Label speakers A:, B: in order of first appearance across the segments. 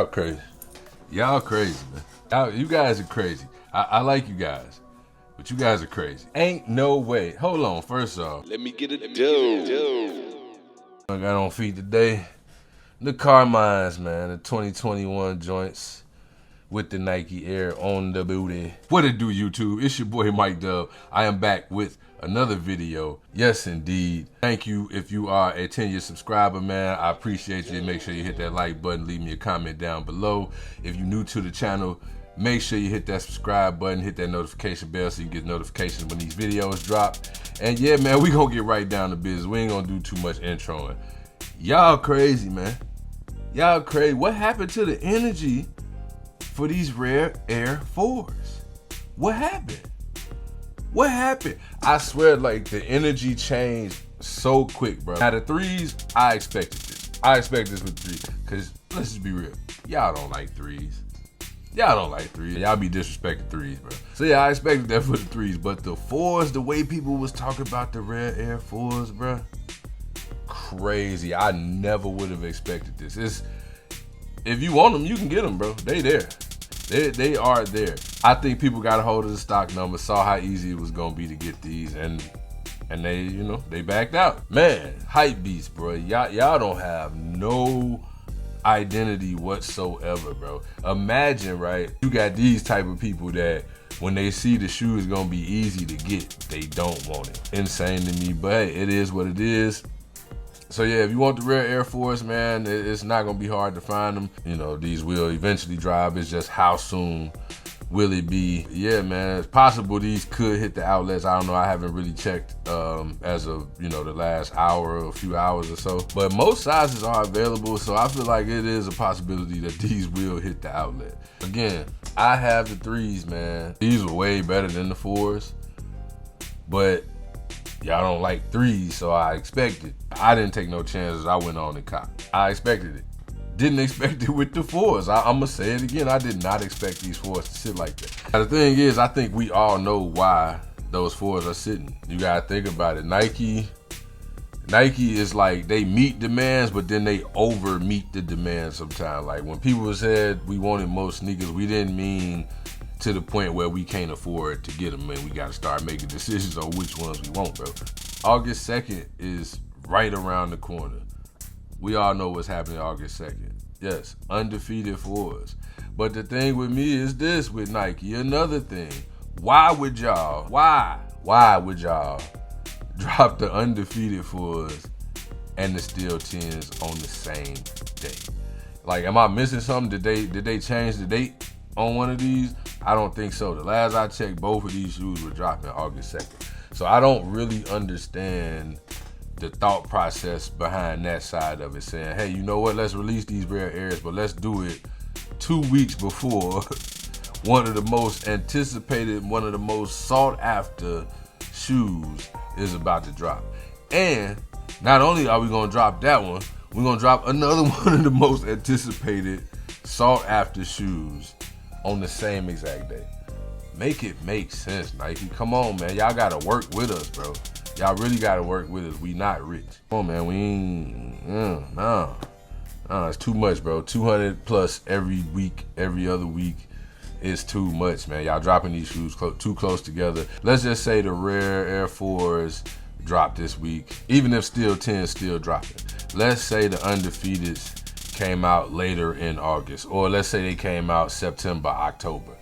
A: Y'all crazy. Y'all crazy, man. You guys are crazy. I like you guys, but you guys are crazy. Ain't no way. Hold on. First off,
B: Let me get a dough.
A: I got on feet today. The Carmines, man. The 2021 joints with the Nike Air on the booty. What it do, YouTube? It's your boy Mike Dub. I am back with another video. Yes, indeed. Thank you if you are a 10-year subscriber, man. I appreciate you. Make sure you hit that like button. Leave me a comment down below. If you're new to the channel, make sure you hit that subscribe button. Hit that notification bell so you can get notifications when these videos drop. And yeah, man, we gonna get right down to business. We ain't gonna do too much introing. Y'all crazy, man. Y'all crazy. What happened to the energy for these rare Air 4s? What happened? What happened? I swear, like, the energy changed so quick, bro. Now, the 3s, I expected this. I expected this with 3s. Because, let's just be real. Y'all don't like 3s. Y'all don't like 3s. Y'all be disrespecting 3s, bro. So, yeah, I expected that for the 3s. But the 4s, the way people was talking about the rare Air 4s, bro, crazy. I never would have expected this. If you want them, you can get them, bro. They there. They are there. I think people got a hold of the stock number, saw how easy it was gonna be to get these, and they, you know, they backed out. Man, hype beats, bro. Y'all don't have no identity whatsoever, bro. Imagine, right? You got these type of people that when they see the shoe is gonna be easy to get, they don't want it. Insane to me, but hey, it is what it is. So yeah, if you want the rare Air Force, man, it's not gonna be hard to find them. You know, these will eventually drop. It's just how soon will it be? Yeah, man, it's possible these could hit the outlets. I don't know, I haven't really checked as of, you know, the last hour or a few hours or so. But most sizes are available, so I feel like it is a possibility that these will hit the outlet. Again, I have the 3s, man. These are way better than the 4s, but y'all don't like 3s, so I expected. I didn't take no chances. I went on and copped. I expected it. Didn't expect it with the 4s. I'm gonna say it again. I did not expect these 4s to sit like that. Now, the thing is, I think we all know why those 4s are sitting. You gotta think about it. Nike is like, they meet demands, but then they over meet the demands sometimes. Like when people said we wanted most sneakers, we didn't mean to the point where we can't afford to get them, and we got to start making decisions on which ones we want, bro. August 2nd is right around the corner. We all know what's happening August 2nd. Yes, undefeated 4s. But the thing with me is this with Nike, another thing. Why would y'all drop the undefeated 4s and the steel 10s on the same day? Like, am I missing something? Did they change the date on one of these? I don't think so. The last I checked, both of these shoes were dropping August 2nd. So I don't really understand the thought process behind that side of it, saying, hey, you know what, let's release these rare Airs, but let's do it 2 weeks before one of the most anticipated, one of the most sought after shoes is about to drop. And not only are we gonna drop that one, we're gonna drop another one of the most anticipated, sought after shoes on the same exact day. Make it make sense, Nike. Come on, man. Y'all gotta work with us, bro. Y'all really gotta work with us. We not rich. Come on, man. We ain't, no, it's too much, bro. 200 plus every week, every other week is too much, man. Y'all dropping these shoes too close together. Let's just say the rare Air 4s drop this week, even if steel 10 still dropping. Let's say the undefeateds came out later in August, or let's say they came out September, October.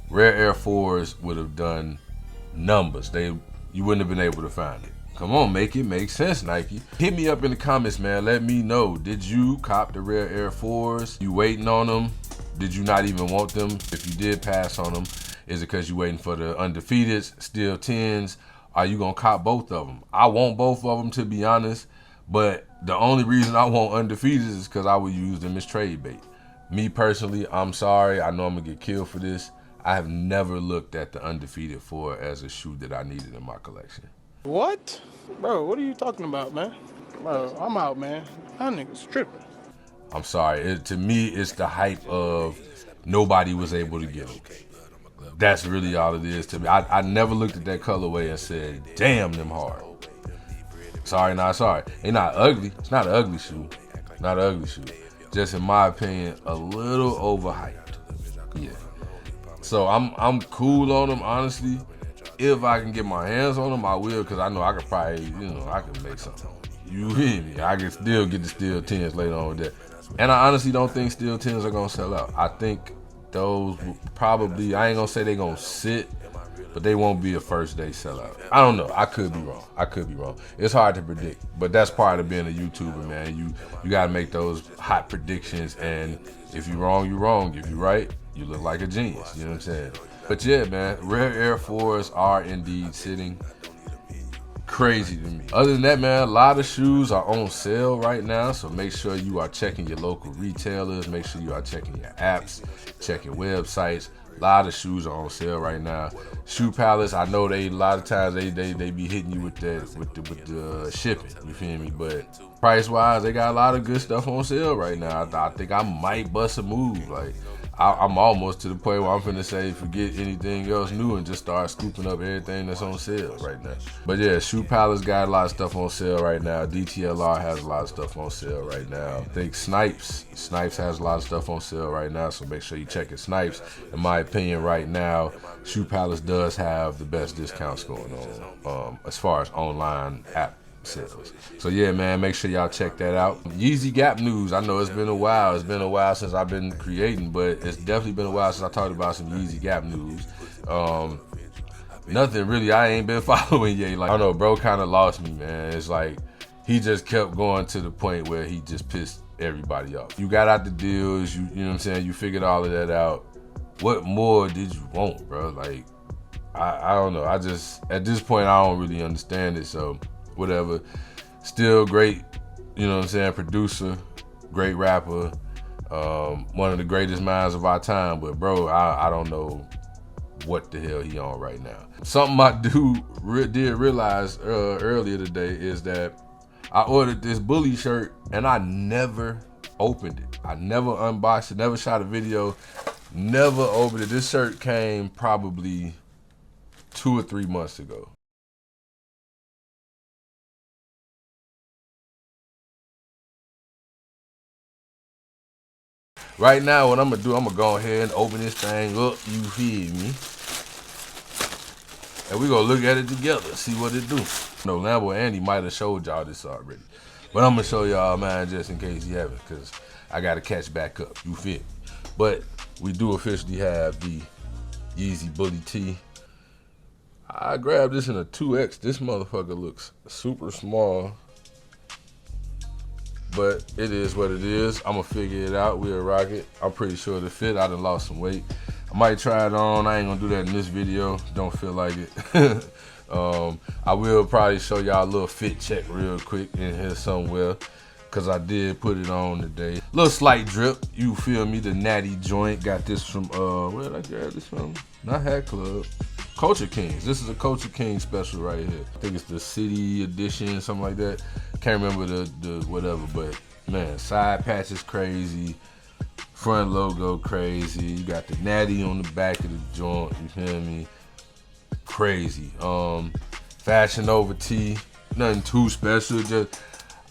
A: Rare Air 4s would have done numbers. You wouldn't have been able to find it. Come on, make it make sense, Nike. Hit me up in the comments, man. Let me know. Did you cop the rare Air 4s? You waiting on them? Did you not even want them? If you did pass on them, is it because you waiting for the undefeateds, steel 10s? Are you gonna cop both of them? I want both of them, to be honest, but the only reason I want undefeated is because I would use them as trade bait. Me personally, I'm sorry. I know I'm gonna get killed for this. I have never looked at the undefeated 4 as a shoe that I needed in my collection.
C: What? Bro, what are you talking about, man? Bro, I'm out, man. That nigga's tripping.
A: I'm sorry. To me, it's the hype of nobody was able to get them. That's really all it is to me. I never looked at that colorway and said, damn, them hard. Sorry, not sorry. They not ugly. It's not an ugly shoe. Not an ugly shoe. just in my opinion, a little overhyped. Yeah. So I'm cool on them, honestly. If I can get my hands on them, I will, because I know I could probably, I can make something. You hear me? I can still get the Steel 10s later on with that. And I honestly don't think Steel 10s are going to sell out. I think those will probably, I ain't going to say they're going to sit, but they won't be a first day sellout. I don't know. I could be wrong. It's hard to predict, but that's part of being a YouTuber, man. You got to make those hot predictions, and if you're wrong, you're wrong. If you're right, you look like a genius. You know what I'm saying? But yeah, man, Rare Air 4s are indeed sitting. Crazy to me. Other than that, man, a lot of shoes are on sale right now, so make sure you are checking your local retailers, make sure you are checking your apps, checking websites. A lot of shoes are on sale right now. Shoe Palace, I know a lot of times they be hitting you with the shipping, you feel me? But price wise, they got a lot of good stuff on sale right now. I think I might bust a move. Like, I'm almost to the point where I'm finna say forget anything else new and just start scooping up everything that's on sale right now. But yeah, Shoe Palace got a lot of stuff on sale right now. DTLR has a lot of stuff on sale right now. I think Snipes has a lot of stuff on sale right now, so make sure you check it. Snipes, in my opinion, right now, Shoe Palace does have the best discounts going on as far as online app sales. So yeah, man, make sure y'all check that out. Yeezy Gap news. I know it's been a while. It's been a while since I've been creating, but it's definitely been a while since I talked about some Yeezy Gap news. Nothing really. I ain't been following Ye. Like, I don't know, bro kind of lost me, man. It's like he just kept going to the point where he just pissed everybody off. You got out the deals, you know what I'm saying? You figured all of that out. What more did you want, bro? Like, I don't know. I just, at this point, I don't really understand it, so whatever. Still great, you know what I'm saying, producer, great rapper, one of the greatest minds of our time, but bro, I don't know what the hell he on right now. Something I did realize earlier today is that I ordered this Bully shirt and I never opened it. I never unboxed it, never shot a video, never opened it. This shirt came probably 2 or 3 months ago. Right now, what I'm gonna do, I'm gonna go ahead and open this thing up, you feel me? And we gonna look at it together, see what it do. No, Lambo Andy might have showed y'all this already. But I'm gonna show y'all mine just in case you haven't, cause I gotta catch back up, you feel me? But we do officially have the Yeezy Bully tee. I grabbed this in a 2X. This motherfucker looks super small. But it is what it is. I'm gonna figure it out. We'll rock it. I'm pretty sure it'll fit. I done lost some weight. I might try it on. I ain't gonna do that in this video. Don't feel like it. I will probably show y'all a little fit check real quick in here somewhere, cause I did put it on today. Little slight drip, you feel me? The Natty joint. Got this from where did I grab this from? Not Hat Club. Culture Kings. This is a Culture King special right here. I think it's the City Edition, something like that. Can't remember the whatever, but man, side patch is crazy. Front logo crazy. You got the Natty on the back of the joint, you feel me? Crazy. Fashion over tee. Nothing too special. Just,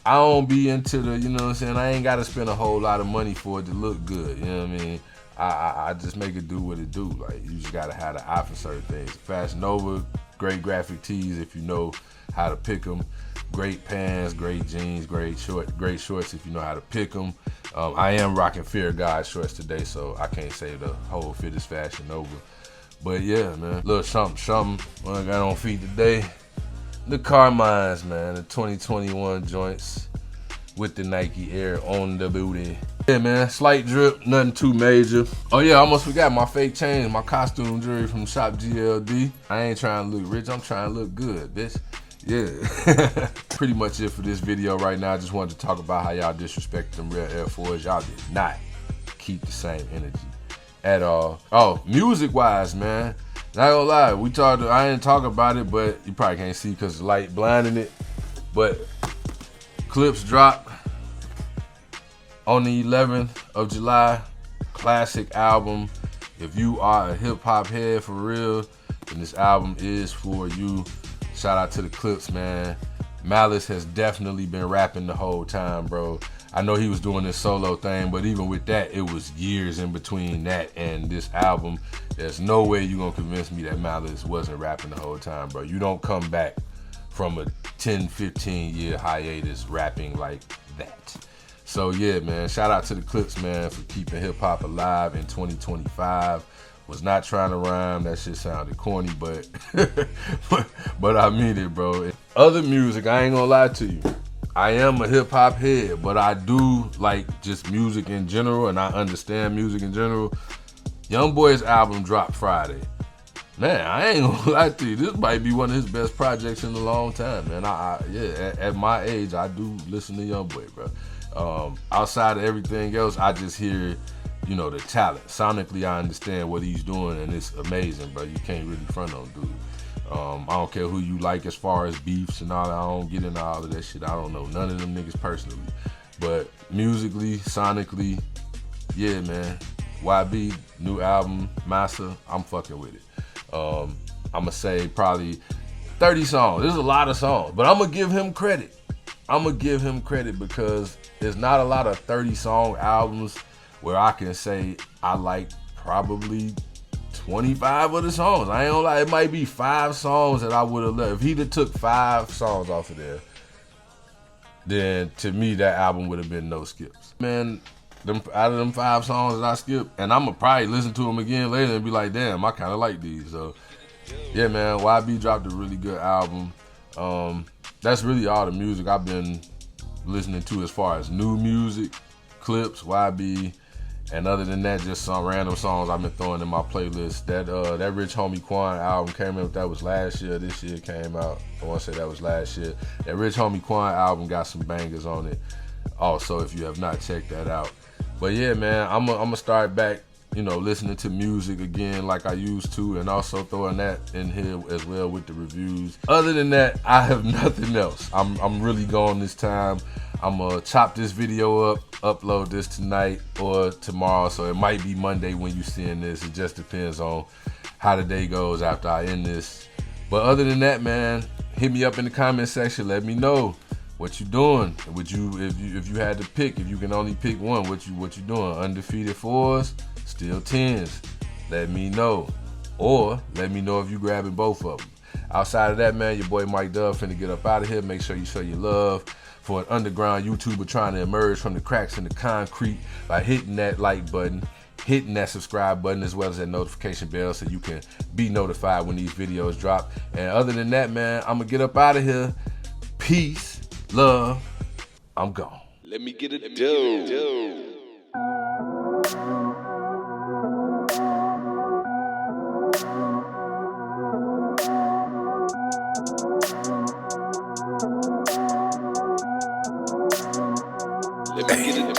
A: I don't be into the, you know what I'm saying? I ain't gotta spend a whole lot of money for it to look good, you know what I mean? I just make it do what it do. Like, you just gotta have the eye for certain things. Fashion over, great graphic tees if you know how to pick them. Great pants, great jeans, great shorts if you know how to pick them. I am rocking Fear God shorts today, so I can't say the whole fit is Fashion over. But yeah, man, little something what I got on feet today. The Carmines, man, the 2021 joints with the Nike Air on the booty. Yeah, man, slight drip, nothing too major. Oh yeah, I almost forgot my fake chain, my costume jewelry from Shop GLD. I ain't trying to look rich, I'm trying to look good, bitch. Yeah. Pretty much it for this video right now. I just wanted to talk about how y'all disrespected them Rare Air 4s. Y'all did not keep the same energy at all. Oh, music-wise, man, not gonna lie, I didn't talk about it, but you probably can't see because the light blinding it. But Clipse dropped on the 11th of July. Classic album. If you are a hip-hop head for real, then this album is for you. Shout out to the Clipse, man. Malice has definitely been rapping the whole time, bro. I know he was doing this solo thing, but even with that, it was years in between that and this album. There's no way you're gonna convince me that Malice wasn't rapping the whole time, bro. You don't come back from a 10, 15 year hiatus rapping like that. So yeah, man, shout out to the Clipse, man, for keeping hip hop alive in 2025. Was not trying to rhyme, that shit sounded corny, but but I mean it, bro. Other music, I ain't gonna lie to you. I am a hip hop head, but I do like just music in general, and I understand music in general. YoungBoy's album dropped Friday. Man, I ain't gonna lie to you, this might be one of his best projects in a long time, man. Yeah, at my age, I do listen to YoungBoy, bro. Outside of everything else, I just hear, you know, the talent. Sonically, I understand what he's doing, and it's amazing, bro. You can't really front on dude. I don't care who you like as far as beefs and all that. I don't get into all of that shit. I don't know none of them niggas personally. But musically, sonically, yeah, man. YB, new album, Massa, I'm fucking with it. I'ma say probably 30 songs. There's a lot of songs, but I'm gonna give him credit. I'm gonna give him credit because there's not a lot of 30-song albums where I can say I like probably 25 of the songs. I ain't gonna lie, it might be 5 songs that I would have loved. If he'd have took 5 songs off of there, then to me that album would have been no skips. Man, out of them 5 songs that I skipped, and I'ma probably listen to them again later and be like, damn, I kinda like these. So yeah, man, YB dropped a really good album. That's really all the music I've been listening to as far as new music, Clipse, YB. And other than that, just some random songs I've been throwing in my playlist. That Rich Homie Quan album came out, that was last year. This year came out. I want to say that was last year. That Rich Homie Quan album got some bangers on it. Also, if you have not checked that out. But yeah, man, I'm gonna start back, you know, listening to music again like I used to, and also throwing that in here as well with the reviews. Other than that, I have nothing else. I'm really going this time. I'm gonna chop this video up, upload this tonight or tomorrow, so it might be Monday when you seeing this. It just depends on how the day goes after I end this. But other than that, man, hit me up in the comment section. Let me know what you doing. Would you, if you had to pick, if you can only pick one, what you doing? Undefeated 4s, still 10s. Let me know, or let me know if you grabbing both of them. Outside of that, man, your boy Mike Dub finna get up out of here. Make sure you show your love for an underground YouTuber trying to emerge from the cracks in the concrete by hitting that like button, hitting that subscribe button, as well as that notification bell so you can be notified when these videos drop. And other than that, man, I'm gonna get up out of here. Peace, love, I'm gone.
B: Let me get it dough.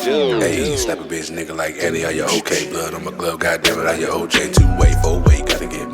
D: Hey, slap a bitch nigga like Annie, are you okay, blood on my glove, goddamn it, are you OJ? 2-way, 4-way, gotta get